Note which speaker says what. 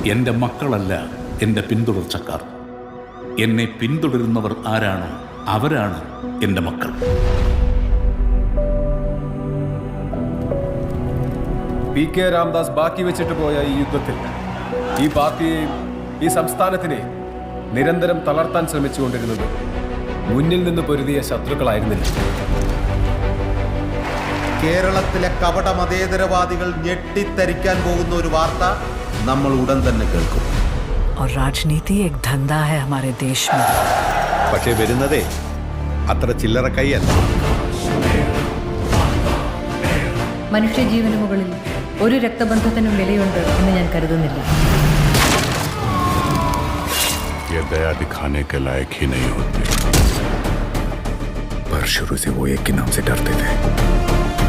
Speaker 1: എൻ്റെ മക്കളല്ല എൻ്റെ പിന്തുടർച്ചക്കാർ. എന്നെ പിന്തുടരുന്നവർ ആരാണോ അവരാണ് എൻ്റെ മക്കൾ.
Speaker 2: PK രാംദാസ് ബാക്കി വെച്ചിട്ട് പോയ ഈ യുദ്ധത്തിൽ ഈ പാർട്ടിയെയും ഈ സംസ്ഥാനത്തിനെയും നിരന്തരം തളർത്താൻ ശ്രമിച്ചുകൊണ്ടിരുന്നത് മുന്നിൽ നിന്ന് പൊരുതിയ ശത്രുക്കളായിരുന്നില്ല.
Speaker 3: കേരളത്തിലെ കപട മതേതരവാദികൾ ഞെട്ടിത്തരിക്കാൻ പോകുന്ന ഒരു വാർത്ത നമ്മൾ ഉടൻ തന്നെ കേൾക്കും.
Speaker 4: और राजनीति एक धंधा है हमारे देश में.
Speaker 5: പക്ഷേ വരുന്നതേ അത്ര ചില്ലറ കൈയല്ല.
Speaker 6: മനുഷ്യജീവന് മുകളിൽ ഒരു രക്തബന്ധത്തിനും വിലയുണ്ട് എന്ന് ഞാൻ കരുതുന്നില്ല.
Speaker 7: ये दया दिखाने के लायक ही नहीं होते.
Speaker 8: पर शुरू से वो एक के नाम से डरते थे.